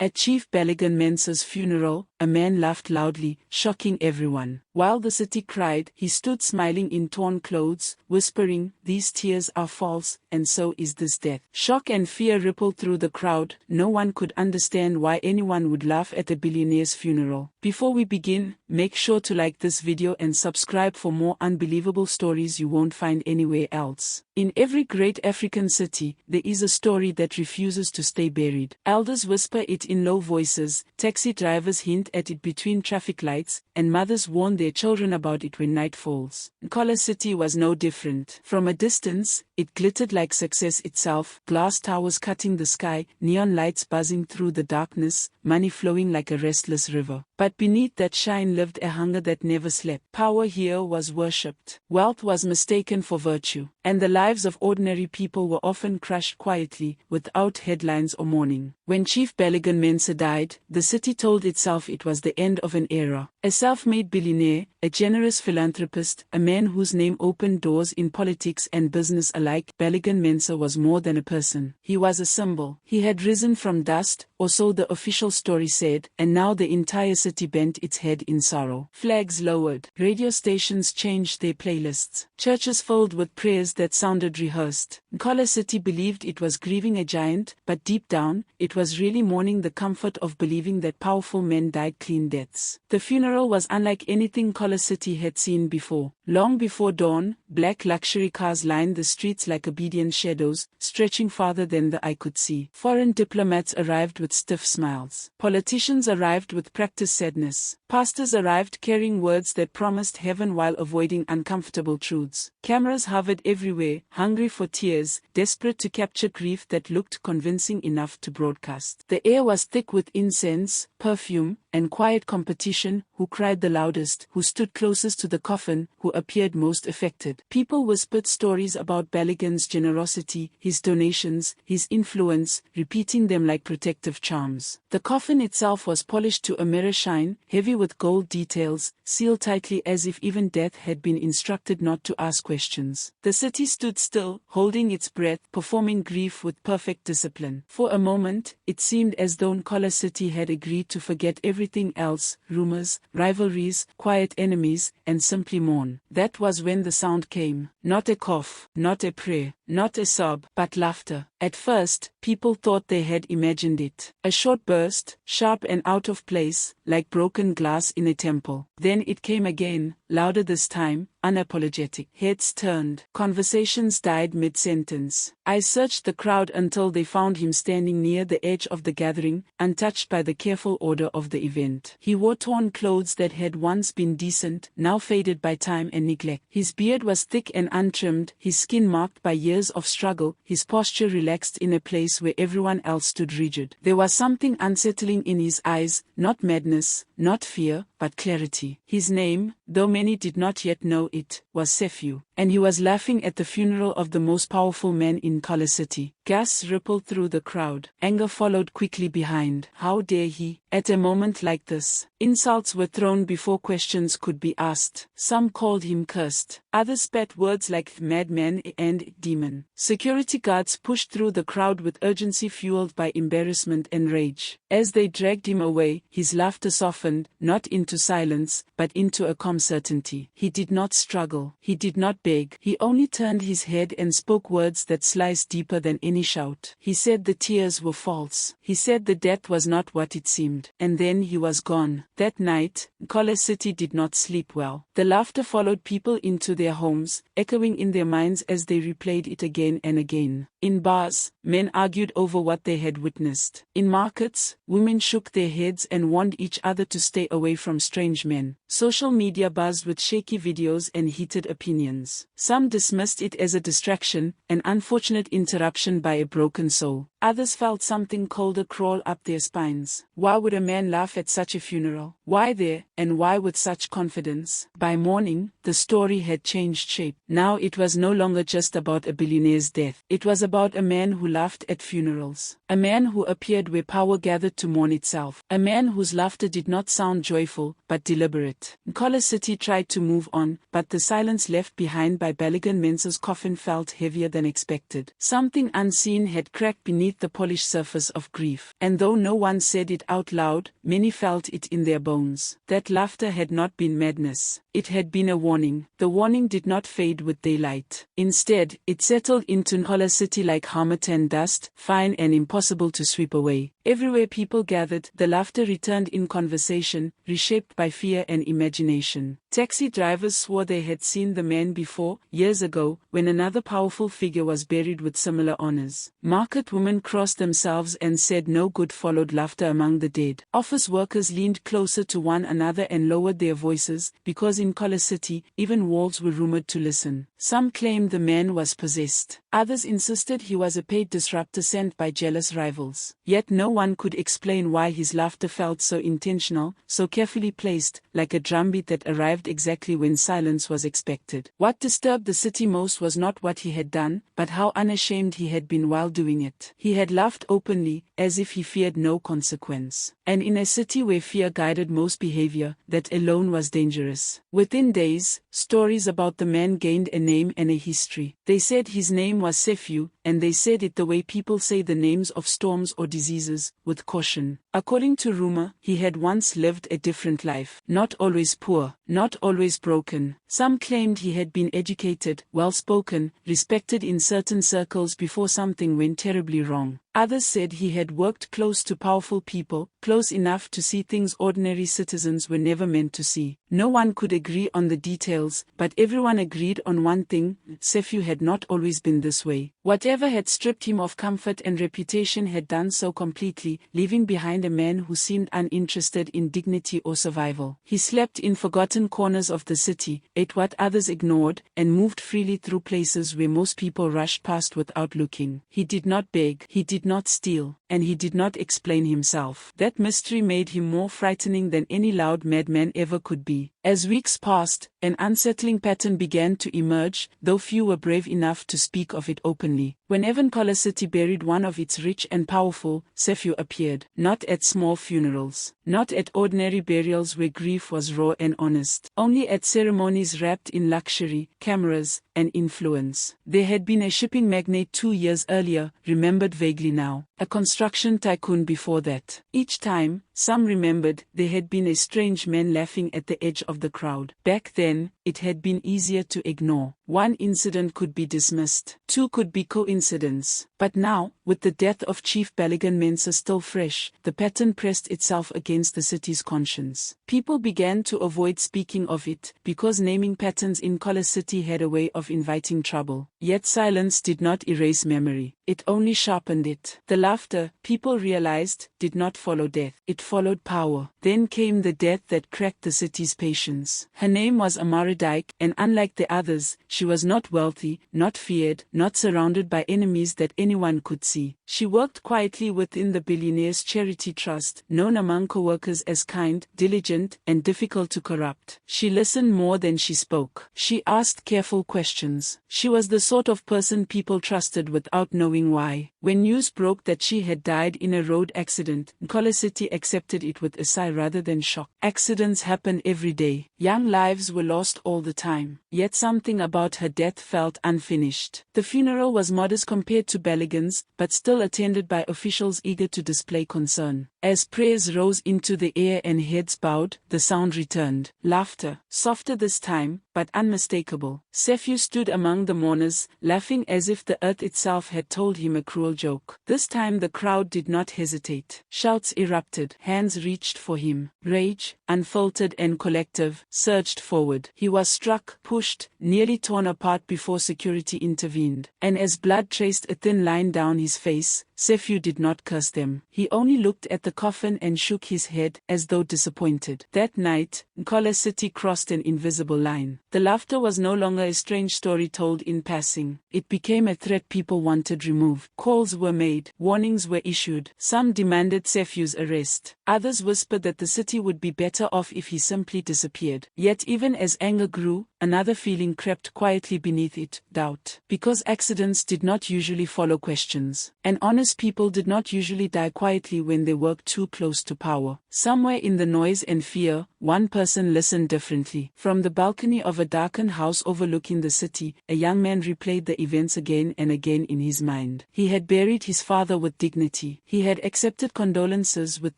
At Chief Beligan Mensah's funeral, a man laughed loudly, shocking everyone. While the city cried, he stood smiling in torn clothes, whispering, "These tears are false, and so is this death." Shock and fear rippled through the crowd. No one could understand why anyone would laugh at a billionaire's funeral. Before we begin, make sure to like this video and subscribe for more unbelievable stories you won't find anywhere else. In every great African city, there is a story that refuses to stay buried. Elders whisper it in low voices, taxi drivers hint at it between traffic lights, and mothers warn their children about it when night falls. Nkolo City was no different. From a distance, it glittered like success itself, glass towers cutting the sky, neon lights buzzing through the darkness, money flowing like a restless river. But beneath that shine lived a hunger that never slept. Power here was worshipped. Wealth was mistaken for virtue. And the lives of ordinary people were often crushed quietly, without headlines or mourning. When Chief Beligan Mensah died, the city told itself it was the end of an era. A self-made billionaire, a generous philanthropist, a man whose name opened doors in politics and business alike, Beligan Mensah was more than a person. He was a symbol. He had risen from dust, or so the official story said, and now the entire city bent its head in sorrow. Flags lowered. Radio stations changed their playlists. Churches filled with prayers that sounded rehearsed. Nkolo City believed it was grieving a giant, but deep down, it was really mourning the comfort of believing that powerful men died clean deaths. The funeral was unlike anything Nkolo City had seen before. Long before dawn, black luxury cars lined the streets like obedient shadows, stretching farther than the eye could see. Foreign diplomats arrived with stiff smiles. Politicians arrived with practiced sadness. Pastors arrived carrying words that promised heaven while avoiding uncomfortable truths. Cameras hovered everywhere, hungry for tears, desperate to capture grief that looked convincing enough to broadcast. The air was thick with incense, perfume, and quiet competition. Who cried the loudest, who stood closest to the coffin, who appeared most affected. People whispered stories about Beligan's generosity, his donations, his influence, repeating them like protective charms. The coffin itself was polished to a mirror shine, heavy with gold details, sealed tightly as if even death had been instructed not to ask questions. The city stood still, holding its breath, performing grief with perfect discipline. For a moment, it seemed as though Nkolo City had agreed to forget everything else, rumors, rivalries, quiet enemies, and simply mourn. That was when the sound came. Not a cough, not a prayer, not a sob, but laughter. At first, people thought they had imagined it. A short burst, sharp and out of place, like broken glass in a temple. Then it came again, louder this time, unapologetic. Heads turned. Conversations died mid-sentence. I searched the crowd until they found him standing near the edge of the gathering, untouched by the careful order of the event. He wore torn clothes that had once been decent, now faded by time and neglect. His beard was thick and untrimmed, his skin marked by years of struggle, his posture relaxed in a place where everyone else stood rigid. There was something unsettling in his eyes, not madness, not fear, but clarity. His name, though many did not yet know it, was Sefiu, and he was laughing at the funeral of the most powerful man in Nkolo City. Gasps rippled through the crowd. Anger followed quickly behind. How dare he? At a moment like this, insults were thrown before questions could be asked. Some called him cursed. Others spat words like madman and demon. Security guards pushed through the crowd with urgency fueled by embarrassment and rage. As they dragged him away, his laughter softened, not into silence, but into a calm certainty. He did not struggle. He did not beg. He only turned his head and spoke words that sliced deeper than any shout. He said the tears were false. He said the death was not what it seemed. And then he was gone. That night, Nkolo City did not sleep well. The laughter followed people into their homes, echoing in their minds as they replayed it again and again. In bars, men argued over what they had witnessed. In markets, women shook their heads and warned each other to stay away from strange men. Social media buzzed with shaky videos and heated opinions. Some dismissed it as a distraction, an unfortunate interruption by a broken soul. Others felt something colder crawl up their spines. Why would a man laugh at such a funeral? Why there, and why with such confidence? By morning, the story had changed shape. Now it was no longer just about a billionaire's death. It was about a man who laughed at funerals. A man who appeared where power gathered to mourn itself. A man whose laughter did not sound joyful, but deliberate. quiet. Nkolo City tried to move on, but the silence left behind by Baligan Mensah's coffin felt heavier than expected. Something unseen had cracked beneath the polished surface of grief. And though no one said it out loud, many felt it in their bones. That laughter had not been madness. It had been a warning. The warning did not fade with daylight. Instead, it settled into Nkolo City like harmattan dust, fine and impossible to sweep away. Everywhere people gathered, the laughter returned in conversation, reshaped by fear and imagination. Taxi drivers swore they had seen the man before, years ago, when another powerful figure was buried with similar honors. Market women crossed themselves and said no good followed laughter among the dead. Office workers leaned closer to one another and lowered their voices, because in Nkolo City, even walls were rumored to listen. Some claimed the man was possessed. Others insisted he was a paid disruptor sent by jealous rivals. Yet no one could explain why his laughter felt so intentional, so carefully placed, like a drumbeat that arrived exactly when silence was expected. What disturbed the city most was not what he had done, but how unashamed he had been while doing it. He had laughed openly, as if he feared no consequence. And in a city where fear guided most behavior, that alone was dangerous. Within days, stories about the man gained a name and a history. They said his name was Sefiu, and they said it the way people say the names of storms or diseases, with caution. According to rumor, he had once lived a different life. Not always poor, not always broken. Some claimed he had been educated, well-spoken, respected in certain circles before something went terribly wrong. Others said he had worked close to powerful people, close enough to see things ordinary citizens were never meant to see. No one could agree on the details, but everyone agreed on one thing: Sefiu had not always been this way. Whatever had stripped him of comfort and reputation had done so completely, leaving behind a man who seemed uninterested in dignity or survival. He slept in forgotten corners of the city, ate what others ignored, and moved freely through places where most people rushed past without looking. He did not beg, he did not steal, and he did not explain himself. That mystery made him more frightening than any loud madman ever could be. As weeks passed, an unsettling pattern began to emerge, though few were brave enough to speak of it openly. Whenever Nkolo City buried one of its rich and powerful, Sefiu appeared. Not at small funerals, not at ordinary burials where grief was raw and honest. Only at ceremonies wrapped in luxury, cameras, and influence. There had been a shipping magnate 2 years earlier, remembered vaguely now. A construction tycoon before that. Each time, some remembered, there had been a strange man laughing at the edge of the crowd. Back then, it had been easier to ignore. One incident could be dismissed. Two could be coincidence. But now, with the death of Chief Baligan Mensah still fresh, the pattern pressed itself against the city's conscience. People began to avoid speaking of it, because naming patterns in Nkolo City had a way of inviting trouble. Yet silence did not erase memory. It only sharpened it. The laughter, people realized, did not follow death. It followed power. Then came the death that cracked the city's patience. Her name was Amaradike, and unlike the others, she was not wealthy, not feared, not surrounded by enemies that anyone could see. She worked quietly within the Billionaire's charity trust, known among co-workers as kind, diligent, and difficult to corrupt. She listened more than she spoke. She asked careful questions. She was the sort of person people trusted without knowing why. When news broke that she had died in a road accident, Nkolo City accepted it with a sigh rather than shock. Accidents happen every day. Young lives were lost all the time. Yet something about her death felt unfinished. The funeral was modest compared to Baligan's, but still attended by officials eager to display concern. As prayers rose into the air and heads bowed, the sound returned. Laughter, softer this time, but unmistakable. Sefiu stood among the mourners, laughing as if the earth itself had told him a cruel joke. This time the crowd did not hesitate. Shouts erupted. Hands reached for him. Rage, unfiltered and collective, surged forward. He was struck, pushed, nearly torn apart before security intervened. And as blood traced a thin line down his face, Sefiu did not curse them. He only looked at the coffin and shook his head, as though disappointed. That night, Nkolo City crossed an invisible line. The laughter was no longer a strange story told in passing. It became a threat people wanted removed. Calls were made, warnings were issued. Some demanded Sefiu's arrest. Others whispered that the city would be better off if he simply disappeared. Yet even as anger grew, another feeling crept quietly beneath it, doubt. Because accidents did not usually follow questions, and honest people did not usually die quietly when they worked too close to power. Somewhere in the noise and fear, one person listened differently. From the balcony of a darkened house overlooking the city, a young man replayed the events again and again in his mind. He had buried his father with dignity. He had accepted condolences with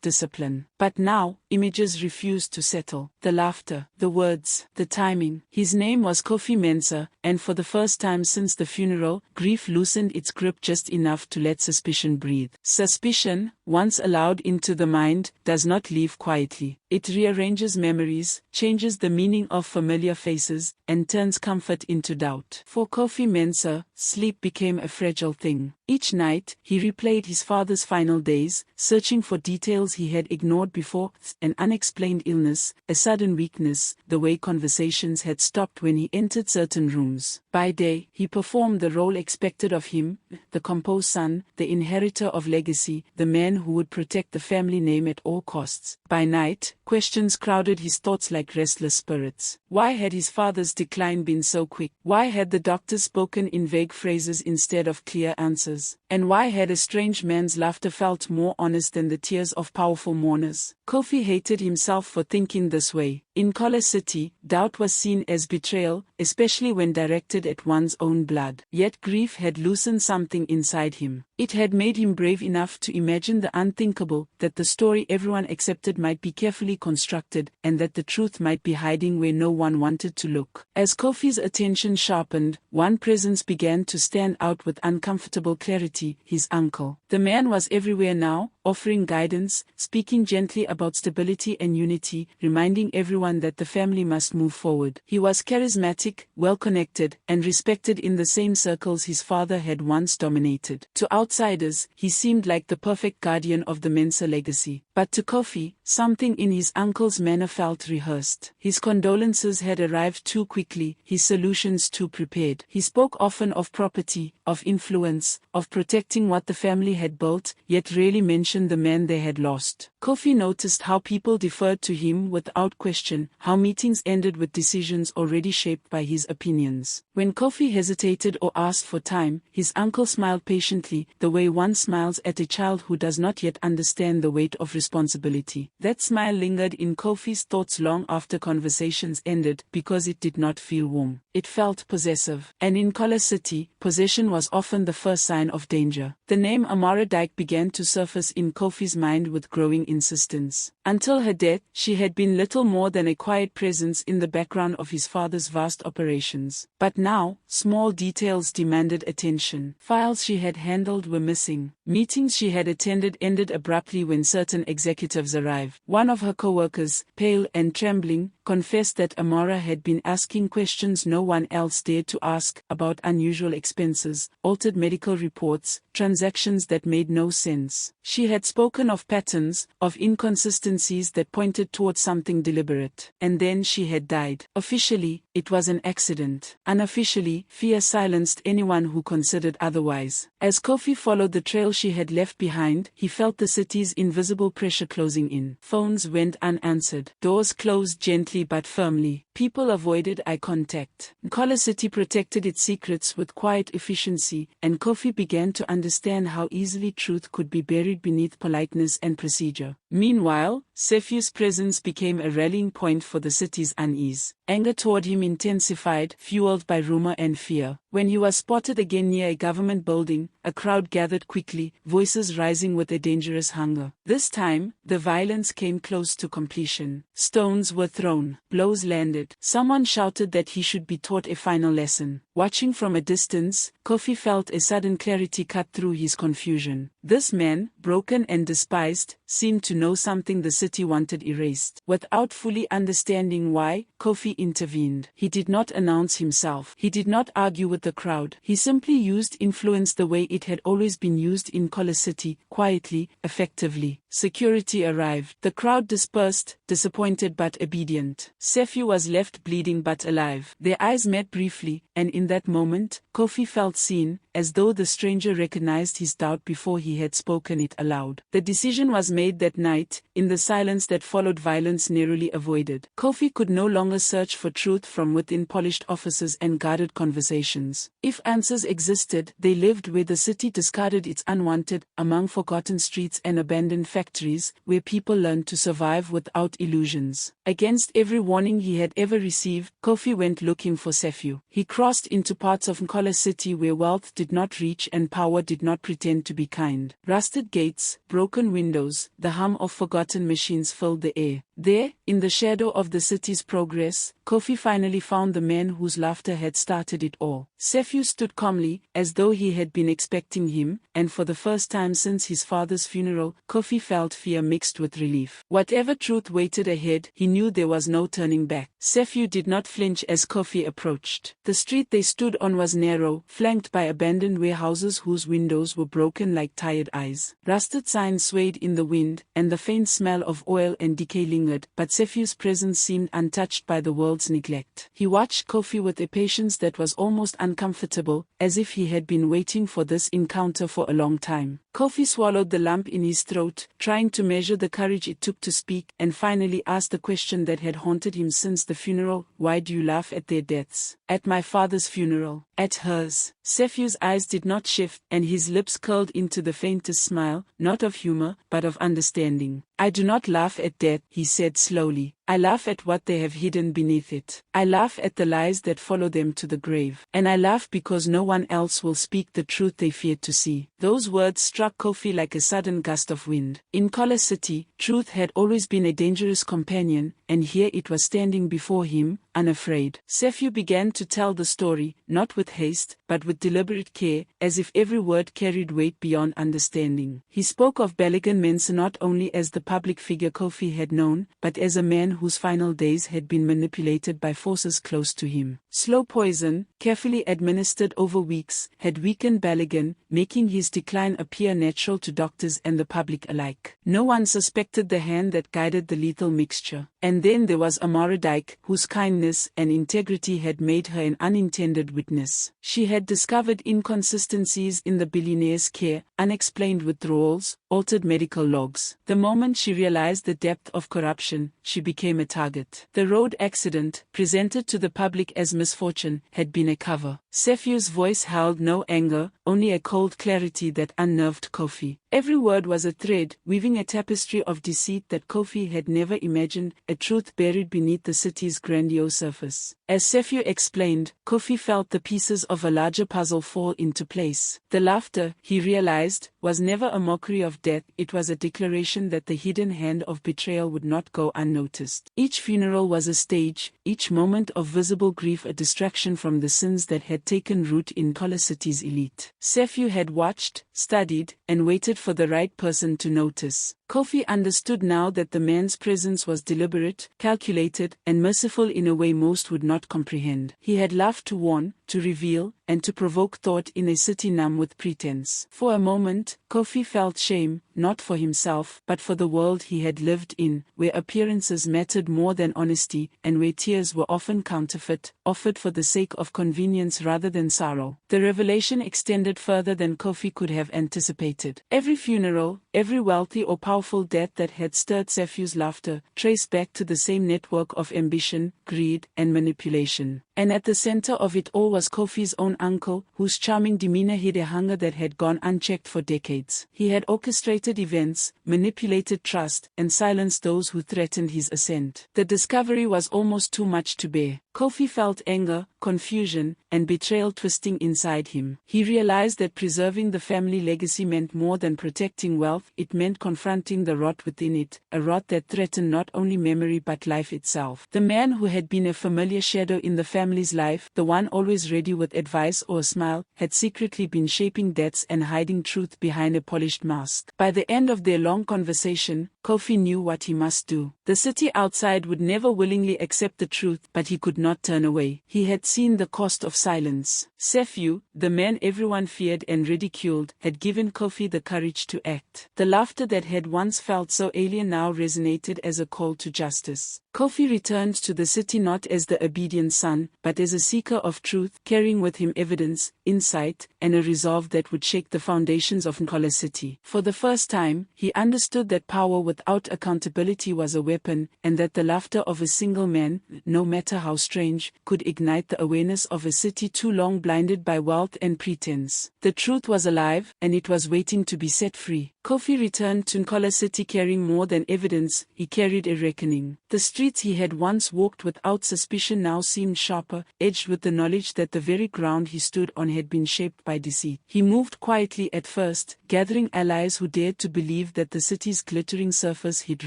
discipline. But now, images refused to settle. The laughter, the words, the timing. His name was Kofi Mensah, and for the first time since the funeral, grief loosened its grip just enough to let suspicion breathe. Suspicion, once allowed into the mind, does not leave quietly. It rearranges memories, changes the meaning of familiar faces, and turns comfort into doubt. For Kofi Mensah, sleep became a fragile thing. Each night, he replayed his father's final days, searching for details he had ignored before: an unexplained illness, a sudden weakness, the way conversations had stopped when he entered certain rooms. By day, he performed the role expected of him, the composed son, the inheritor of legacy, the man who would protect the family name at all costs. By night, questions crowded his thoughts like restless spirits. Why had his father's decline been so quick? Why had the doctors spoken in vague phrases instead of clear answers? And why had a strange man's laughter felt more honest than the tears of powerful mourners? Kofi hated himself for thinking this way. In Collar City, doubt was seen as betrayal, especially when directed at one's own blood. Yet grief had loosened something inside him. It had made him brave enough to imagine the unthinkable, that the story everyone accepted might be carefully constructed, and that the truth might be hiding where no one wanted to look. As Kofi's attention sharpened, one presence began to stand out with uncomfortable clarity: his uncle. The man was everywhere now, offering guidance, speaking gently about stability and unity, reminding everyone that the family must move forward. He was charismatic, well-connected, and respected in the same circles his father had once dominated. To outsiders, he seemed like the perfect guardian of the Mensah legacy. But to Kofi, something in his uncle's manner felt rehearsed. His condolences had arrived too quickly, his solutions too prepared. He spoke often of property, of influence, of protecting what the family had built, yet rarely mentioned the man they had lost. Kofi noticed how people deferred to him without question, how meetings ended with decisions already shaped by his opinions. When Kofi hesitated or asked for time, his uncle smiled patiently, the way one smiles at a child who does not yet understand the weight of responsibility. That smile lingered in Kofi's thoughts long after conversations ended, because it did not feel warm. It felt possessive. And in Collar City, possession was often the first sign of danger. The name Amara Dyke began to surface in Kofi's mind with growing insistence. Until her death, she had been little more than a quiet presence in the background of his father's vast operations. But now, small details demanded attention. Files she had handled were missing. Meetings she had attended ended abruptly when certain executives arrived. One of her co-workers, pale and trembling, confessed that Amara had been asking questions no one else dared to ask, about unusual expenses, altered medical reports, transactions that made no sense. She had spoken of patterns, of inconsistencies that pointed towards something deliberate. And then she had died. Officially, it was an accident. Unofficially, fear silenced anyone who considered otherwise. As Kofi followed the trail she had left behind, he felt the city's invisible pressure closing in. Phones went unanswered. Doors closed gently but firmly. People avoided eye contact. Collar City protected its secrets with quiet efficiency, and Kofi began to understand how easily truth could be buried beneath politeness and procedure. Meanwhile, Sefiu's presence became a rallying point for the city's unease. Anger toward him intensified, fueled by rumor and fear. When he was spotted again near a government building, a crowd gathered quickly, voices rising with a dangerous hunger. This time, the violence came close to completion. Stones were thrown, blows landed. Someone shouted that he should be taught a final lesson. Watching from a distance, Kofi felt a sudden clarity cut through his confusion. This man, broken and despised, seemed to know something the city wanted erased. Without fully understanding why, Kofi intervened. He did not announce himself. He did not argue with the crowd. He simply used influence the way it had always been used in Collar City, quietly, effectively. Security arrived. The crowd dispersed, disappointed but obedient. Sefiu was left bleeding but alive. Their eyes met briefly, and in that moment, Kofi felt seen, as though the stranger recognized his doubt before he had spoken it aloud. The decision was made that night, in the silence that followed, violence narrowly avoided. Kofi could no longer search for truth from within polished offices and guarded conversations. If answers existed, they lived where the city discarded its unwanted, among forgotten streets and abandoned factories, where people learned to survive without illusions. Against every warning he had ever received, Kofi went looking for Sefiu. He crossed into parts of Nkola City where wealth did not reach and power did not pretend to be kind. Rusted gates, broken windows, the hum of forgotten machines filled the air. There, in the shadow of the city's progress, Kofi finally found the man whose laughter had started it all. Sefiu stood calmly, as though he had been expecting him, and for the first time since his father's funeral, Kofi felt fear mixed with relief. Whatever truth waited ahead, he knew there was no turning back. Sefiu did not flinch as Kofi approached. The street they stood on was narrow, flanked by abandoned warehouses whose windows were broken like tired eyes. Rusted signs swayed in the wind, and the faint smell of oil and decay lingered, but Sefiu's presence seemed untouched by the world's neglect. He watched Kofi with a patience that was almost uncomfortable, as if he had been waiting for this encounter for a long time. Kofi swallowed the lump in his throat, trying to measure the courage it took to speak, and finally asked the question that had haunted him since the funeral: "Why do you laugh at their deaths?" "At my father's funeral." "At hers." Sefiu's eyes did not shift, and his lips curled into the faintest smile, not of humor, but of understanding. "I do not laugh at death," he said slowly. "I laugh at what they have hidden beneath it. I laugh at the lies that follow them to the grave. And I laugh because no one else will speak the truth they feared to see." Those words struck Kofi like a sudden gust of wind. In Nkola City, truth had always been a dangerous companion, and here it was standing before him, unafraid. Sefiu began to tell the story, not with haste, but with deliberate care, as if every word carried weight beyond understanding. He spoke of Baligan Mensa not only as the public figure Kofi had known, but as a man whose final days had been manipulated by forces close to him. Slow poison, carefully administered over weeks, had weakened Baligan, making his decline appear natural to doctors and the public alike. No one suspected the hand that guided the lethal mixture. And then there was Amara Dyke, whose kindness and integrity had made her an unintended witness. She had discovered inconsistencies in the billionaire's care, unexplained withdrawals, altered medical logs. The moment she realized the depth of corruption, she became a target. The road accident, presented to the public as misfortune, had been a cover. Sefiu's voice held no anger, only a cold clarity that unnerved Kofi. Every word was a thread, weaving a tapestry of deceit that Kofi had never imagined, a truth buried beneath the city's grandiose surface. As Sefiu explained, Kofi felt the pieces of a larger puzzle fall into place. The laughter, he realized, was never a mockery of death, it was a declaration that the hidden hand of betrayal would not go unnoticed. Each funeral was a stage, each moment of visible grief a distraction from the sins that had taken root in Nkola City's elite. Sefiu had watched, studied, and waited for the right person to notice. Kofi understood now that the man's presence was deliberate, calculated, and merciful in a way most would not comprehend. He had laughed to warn, to reveal, and to provoke thought in a city numb with pretense. For a moment, Kofi felt shame, not for himself, but for the world he had lived in, where appearances mattered more than honesty, and where tears were often counterfeit, offered for the sake of convenience rather than sorrow. The revelation extended further than Kofi could have anticipated. Every funeral, every wealthy or powerful death that had stirred Sefiu's laughter, traced back to the same network of ambition, greed, and manipulation. And at the center of it all was Kofi's own uncle, whose charming demeanor hid a hunger that had gone unchecked for decades. He had orchestrated events, manipulated trust, and silenced those who threatened his ascent. The discovery was almost too much to bear. Kofi felt anger, confusion, and betrayal twisting inside him. He realized that preserving the family legacy meant more than protecting wealth, it meant confronting the rot within it, a rot that threatened not only memory but life itself. The man who had been a familiar shadow in the family's life, the one always ready with advice or a smile, had secretly been shaping debts and hiding truth behind a polished mask. By the end of their long conversation, Kofi knew what he must do. The city outside would never willingly accept the truth, but he could not turn away. He had seen the cost of silence. Sefiu, the man everyone feared and ridiculed, had given Kofi the courage to act. The laughter that had once felt so alien now resonated as a call to justice. Kofi returned to the city not as the obedient son, but as a seeker of truth, carrying with him evidence, insight, and a resolve that would shake the foundations of Nkola City. For the first time, he understood that power without accountability was a weapon, and that the laughter of a single man, no matter how strange, could ignite the awareness of a city too long blinded by wealth and pretense. The truth was alive, and it was waiting to be set free. Kofi returned to Nkola City carrying more than evidence, he carried a reckoning. The streets he had once walked without suspicion now seemed sharper, edged with the knowledge that the very ground he stood on had been shaped by deceit. He moved quietly at first, gathering allies who dared to believe that the city's glittering surface hid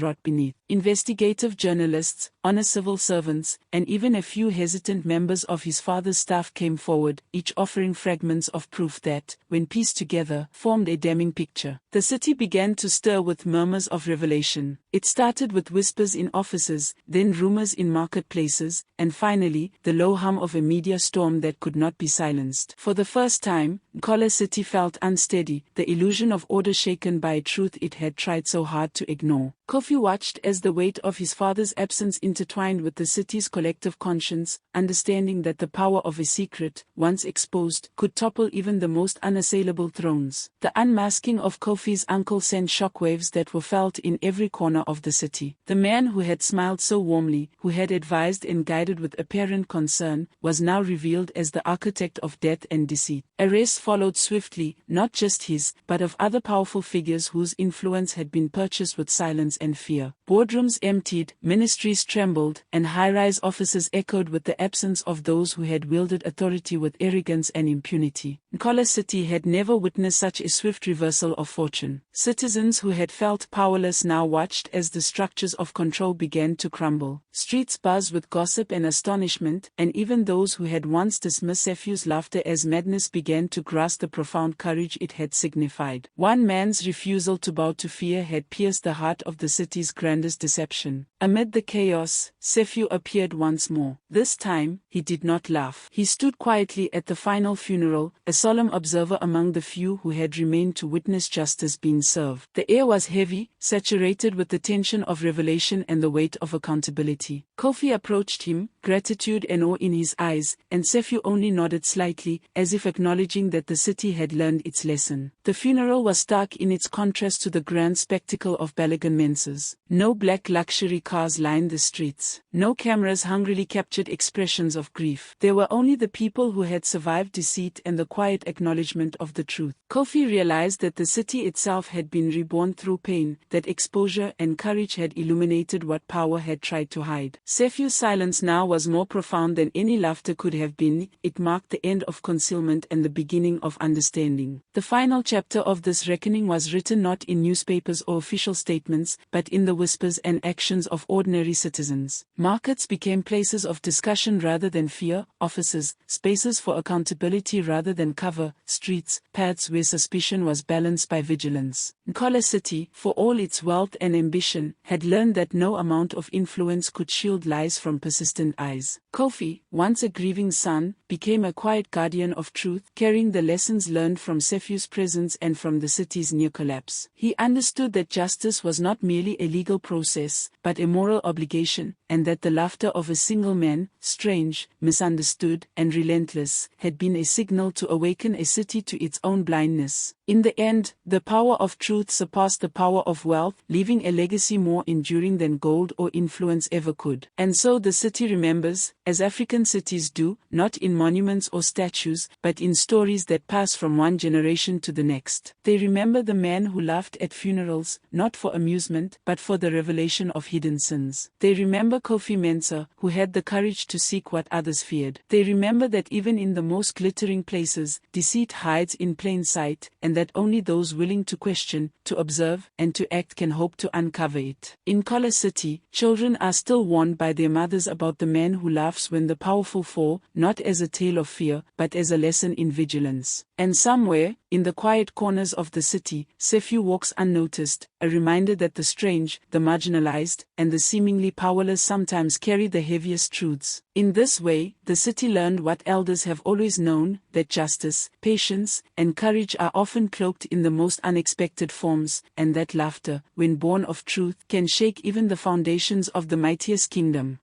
rot beneath. Investigative journalists, honest civil servants, and even a few hesitant members of his father's staff came forward, each offering fragments of proof that, when pieced together, formed a damning picture. The city began to stir with murmurs of revelation. It started with whispers in offices, then rumors in marketplaces, and finally, the low hum of a media storm that could not be silenced. For the first time, Nkola City felt unsteady, the illusion of order shaken by a truth it had tried so hard to ignore. Kofi watched as the weight of his father's absence intertwined with the city's collective conscience, understanding that the power of a secret, once exposed, could topple even the most unassailable thrones. The unmasking of Kofi's uncle sent shockwaves that were felt in every corner of the city. The man who had smiled so warmly, who had advised and guided with apparent concern, was now revealed as the architect of death and deceit. Arrests followed swiftly, not just his, but of other powerful figures whose influence had been purchased with silence and fear. Boardrooms emptied, ministries trembled, and high-rise offices echoed with the absence of those who had wielded authority with arrogance and impunity. Nkola City had never witnessed such a swift reversal of fortune. Citizens who had felt powerless now watched as the structures of control began to crumble. Streets buzzed with gossip and astonishment, and even those who had once dismissed Sefu's laughter as madness began to grasp the profound courage it had signified. One man's refusal to bow to fear had pierced the heart of the city's grandest deception. Amid the chaos, Sefu appeared once more. This time, he did not laugh. He stood quietly at the final funeral, a solemn observer among the few who had remained to witness justice being served. The air was heavy, saturated with the tension of revelation and the weight of accountability. Kofi approached him, gratitude and awe in his eyes, and Sefu only nodded slightly, as if acknowledging that the city had learned its lesson. The funeral was stark in its contrast to the grand spectacle of Balagan menses. No black luxury cars lined the streets. No cameras hungrily captured expressions of grief. There were only the people who had survived deceit and the quiet acknowledgement of the truth. Kofi realized that the city itself had been reborn through pain, that exposure and courage had illuminated what power had tried to hide. Sefu's silence now was more profound than any laughter could have been. It marked the end of concealment and the beginning of understanding. The final chapter of this reckoning was written not in newspapers or official statements, but in the whispers and actions of ordinary citizens. Markets became places of discussion rather than fear, offices, spaces for accountability rather than cover, streets, paths where suspicion was balanced by vigilance. Nkola City, for all its wealth and ambition, had learned that no amount of influence could shield lies from persistent eyes. Kofi, once a grieving son, became a quiet guardian of truth, carrying the lessons learned from Sefu's presence and from the city's near collapse. He understood that justice was not merely a legal process, but a moral obligation, and that the laughter of a single man, strange, misunderstood, and relentless, had been a signal to awaken a city to its own blindness. In the end, the power of truth surpassed the power of wealth, leaving a legacy more enduring than gold or influence ever could. And so the city remembers, as African cities do, not in monuments or statues, but in stories that pass from one generation to the next. They remember the man who laughed at funerals, not for amusement, but for the revelation of hidden sins. They remember Kofi Mensah, who had the courage to seek what others feared. They remember that even in the most glittering places, deceit hides in plain sight, and that only those willing to question, to observe, and to act can hope to uncover it. In Nkola City, children are still warned by their mothers about the man who laughs when the powerful fall, not as a tale of fear, but as a lesson in vigilance. And somewhere, in the quiet corners of the city, Sefu walks unnoticed, a reminder that the strange, the marginalized, and the seemingly powerless sometimes carry the heaviest truths. In this way, the city learned what elders have always known, that justice, patience, and courage are often cloaked in the most unexpected forms, and that laughter, when born of truth, can shake even the foundations of the mightiest kingdom.